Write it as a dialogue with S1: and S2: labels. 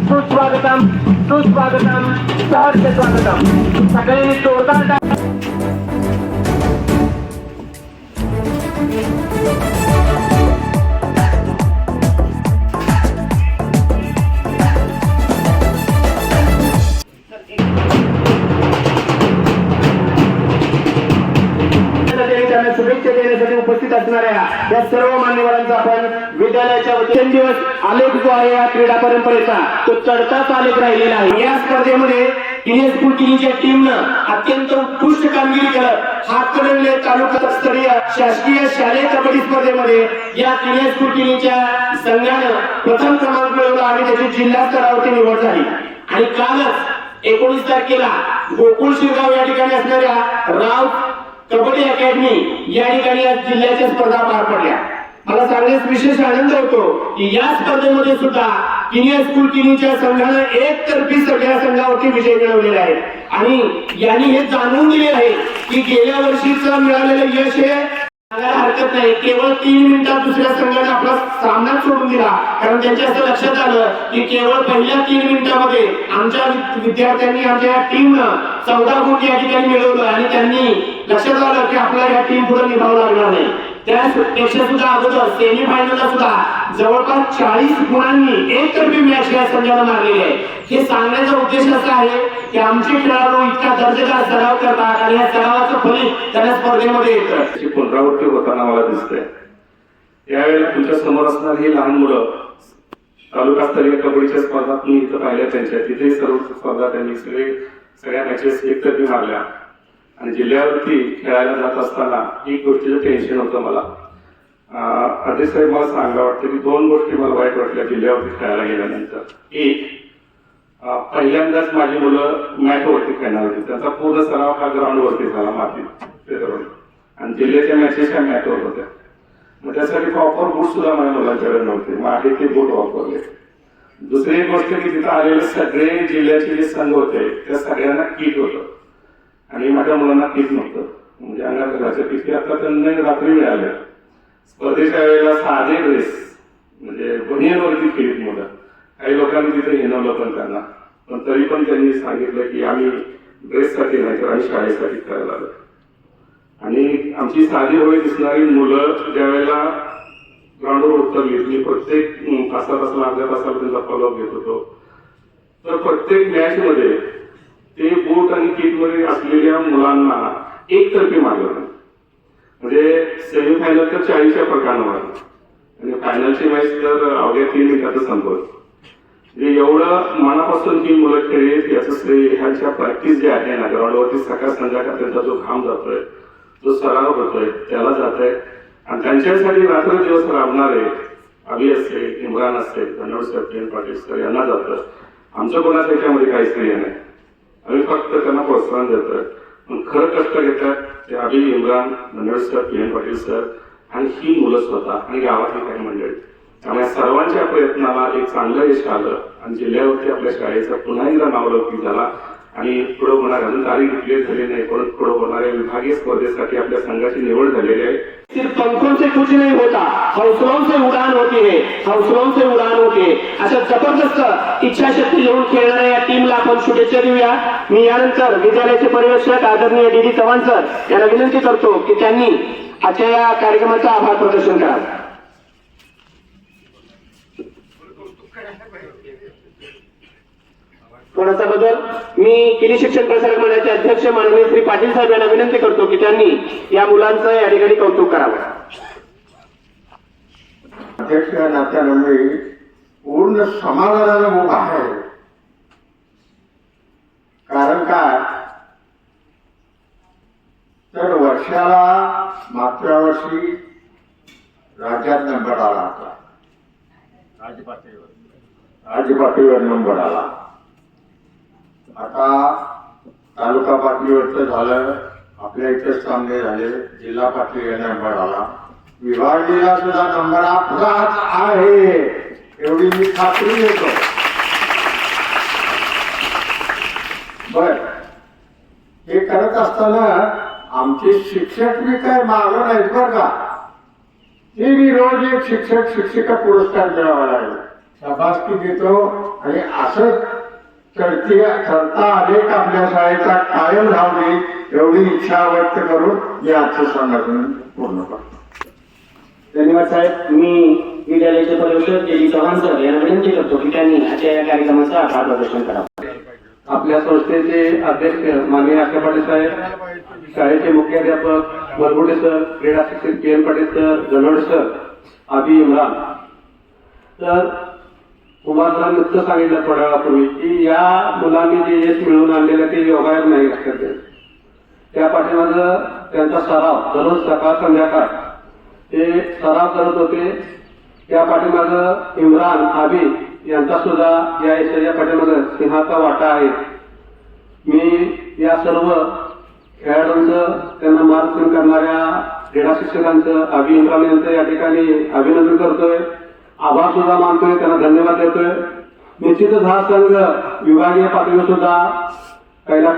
S1: सुस्वागतम सहर्ष स्वागतम सगळ्यांनी जोरदार शुभेच्छा देण्यासाठी उपस्थित असणाऱ्या या सर्व मान्यवरांचा आपण विद्यालयाच्या वतीने दिवस आलेख जो आहे या क्रीडा परंपरेचा तो चढताच आलेख राहिलेला आहे। या स्पर्धेमध्ये गिनीज स्कूल किनीच्या टीमनं अत्यंत उत्कृष्ट कामगिरी करत हातकणंगले तालुकास्तरीय शासकीय शालेय कबड्डी स्पर्धेमध्ये या गिनीज स्कूल किनीच्या संघानं प्रथम क्रमांक मिळवला आणि त्याची जिल्हा स्तरावरती निवड झाली। आणि कालच 19 तारखेला गोकुळ शिरगाव या ठिकाणी असणाऱ्या राव कबड्डी अकॅडमी या ठिकाणी आज जिल्ह्याच्या स्पर्धा पार पडल्या। मला सांगण्यास विशेष आनंद होतो की या स्पर्धेमध्ये सुद्धा गिनीज स्कूल किनीच्या संघाने एकतर्फी सगळ्या संघावरती विजय मिळवलेला आहे आणि यांनी हे जाणून दिले आहे की गेल्या वर्षीचं मिळालेलं यश हे सांगायला हरकत नाही। केवळ 3 मिनिटात दुसऱ्या संघाने आपला सामना सोडून दिला, कारण त्यांच्या असं लक्षात आलं की केवळ पहिल्या 3 मिनिटांमध्ये आमच्या विद्यार्थ्यांनी आमच्या टीमनं 14 गुण या ठिकाणी मिळवलं आणि त्यांनी लक्षात आलं की आपल्याला या टीम पुढे निभावं लागणार नाही। त्यापेक्षा सुद्धा अगोदर सेमीफायनलला सुद्धा जवळपास 40 गुणांनी एकतर्फी मॅच या संघाला मारलेली आहे। हे सांगण्याचा उद्देश असा आहे की आमचे खेळाडू इतका दर्जेदार सराव करतात आणि या सरावाचं फलित त्यांना स्पर्धेमध्ये येतं।
S2: पुनरावृत्ती होताना मला दिसतंय। यावेळेला तुमच्या समोर असणार ही लहान मुलं तालुकास्तरीय कबड्डीच्या स्पर्धा तुम्ही इथं पाहिल्या, त्यांच्या तिथे सर्व स्पर्धा त्यांनी सगळ्या मॅचेस एकतर्फी मारल्या आणि जिल्ह्यावरती खेळायला जात असताना एक गोष्टीचं टेन्शन होतं मला। अजय साहेब मला सांगायला वाटतं की 2 गोष्टी मला वाईट वाटल्या जिल्ह्यावरती खेळायला गेल्यानंतर। एक, पहिल्यांदाच माझी मुलं मॅटवरती खेळणार होती, त्यांचा पूर्ण सराव हा ग्राउंडवरती झाला मातीत आणि जिल्ह्याच्या मॅचेस ह्या मॅटवर होत्या। मग त्यासाठी प्रॉपर बूट सुद्धा माझ्या मुलांच्याकडे नव्हते, मग आहे ते बूट वापरले। दुसरी एक गोष्ट की तिथं आलेले सगळे जिल्ह्याचे जे संघ होते त्या सगळ्यांना किट होतं आणि माझ्या मुलांना किट नव्हतं, म्हणजे अंगात घालायचं किट आता त्यांना रात्री मिळाले। स्पर्धेच्या वेळेला साधे ड्रेस म्हणजे बनियनवरती खेळत मुलं, काही लोकांनी तिथे हिनवलं पण त्यांना, पण तरी पण त्यांनी सांगितलं की आम्ही ड्रेससाठी नाही तर आम्ही शाळेसाठी करायला लागलो। आणि आमची साधी होळी दिसणारी मुलं ज्या वेळेला ग्राउंडवर उतरली मी प्रत्येक तासापासून अर्ध्या तासाला त्यांचा फॉलोअप घेत होतो, तर प्रत्येक मॅच मध्ये ते बूट आणि किट मध्ये असलेल्या मुलांना एकतर्फी मारलं, म्हणजे सेमीफायनल तर 40च्या फरकानं मारलं आणि फायनलची मॅच तर अवघ्या 3 मिनिटातच संपवलं। म्हणजे एवढं मनापासून ही मुलं खेळेल याचं श्रेय ह्यांच्या प्रॅक्टिस जे आहे ना ग्राउंडवरती सकाळ संध्याकाळ त्यांचा जो घाम जातोय, जो सराव होतोय त्याला जात आहे आणि त्यांच्यासाठी रात्र दिवस राबणारे अभि असेल, इम्रान असेल, धनवड सर, प्रेम पाटील सर यांना जातं। आमच्या कोणाचं याच्यामध्ये काहीच नाही आहे, आम्ही फक्त त्यांना प्रोत्साहन देतोय, पण खरं कष्ट घेतात ते अभि, इम्रान, धनवड सर, प्रेम पाटील सर आणि ही मुलं स्वतः आणि गावातली काही मंडळी। त्यामुळे सर्वांच्या प्रयत्नाला एक चांगलं यश आलं आणि जिल्ह्यावरती आपल्या शाळेचा पुन्हा एकदा नावलौकिक झाला आणि पुढे होणार अजून तारीख डिक्लेअर झाली नाही, परत पुढे होणाऱ्या विभागीय स्पर्धेसाठी आपल्या संघाची निवड झालेली आहे।
S1: सिर्फ पंखों से कुछ नहीं होता, हौसलों से उड़ान होती है, हौसलों से उड़ान होती है। अशा जबरदस्त इच्छाशक्ती घेऊन खेळणाऱ्या या टीमला आपण शुभेच्छा देऊया। मी यानंतर विद्यालयाचे पर्यवेक्षक आदरणीय डी चव्हाण सर यांना विनंती करतो की त्यांनी आजच्या या कार्यक्रमाचा आभार प्रदर्शन करावं। थोडासा बदल मी किनी शिक्षण प्रसारक मंडळाचे अध्यक्ष माननीय श्री पाटील साहेब यांना विनंती करतो की त्यांनी या मुलांचं या ठिकाणी कौतुक करावं।
S3: अध्यक्ष नात्याने पूर्ण समाधानाने उभा आहे वर्षी राज्यात नंबर आला होता, राज्य पातळीवर नंबर आला. आता तालुका पातळीवरचं झालं, आपल्या इथं चांगले झाले, जिल्हा पातळीवर नंबर आला, विभागीला सुद्धा नंबर आपलाच आहे एवढी मी खात्री देतो. बर, हे करत असताना आमचे शिक्षक बी काय मागं नाहीत बरं का. ते बी रोज एक शिक्षिका पुरस्कार मिळावा लागेल, शाबासकी देतो. आणि असं चढता अनेक आपल्या शाळेचा कायम राहू दे एवढी इच्छा व्यक्त करून मी आजचं संघटन पूर्ण करतो.
S1: धन्यवाद साहेब. मी विद्यालयाचे परिवेशक जे चव्हाण सर यांना विनंती करतो की त्यांनी आजच्या या कार्यक्रमाचं आभार प्रदर्शन करावं.
S2: आपल्या संस्थेचे अध्यक्ष माननीय आशा पाटील साहेब, शाळेचे मुख्याध्यापक मलगुडे सर, क्रीडा शिक्षक P N Patil sir, Ganwad sir, Abi Imran. तर कुमारसरांनी नुकतं सांगितलं थोड्या वेळापूर्वी की या मुलांनी जे यश मिळवून आणलेलं ते योगायोग नाही लक्षात द्यायचं. त्या पाठीमागं त्यांचा सराव दररोज सकाळ संध्याकाळ ते सराव करत होते. त्या पाठीमागं इम्रान आबी यांचा सुद्धा या यशाच्या पाठीमागं सिंहाचा वाटा आहे. मी या सर्व खेळाडूंचं, त्यांना मार्गदर्शन करणाऱ्या क्रीडा शिक्षकांचं, आबी इम्रान यांचं या ठिकाणी अभिनंदन करतोय, आभार सुद्धा मानतोय, त्यांना धन्यवाद देतोय. निश्चितच हा संघ विभागीय पातळीवर सुद्धा कैलास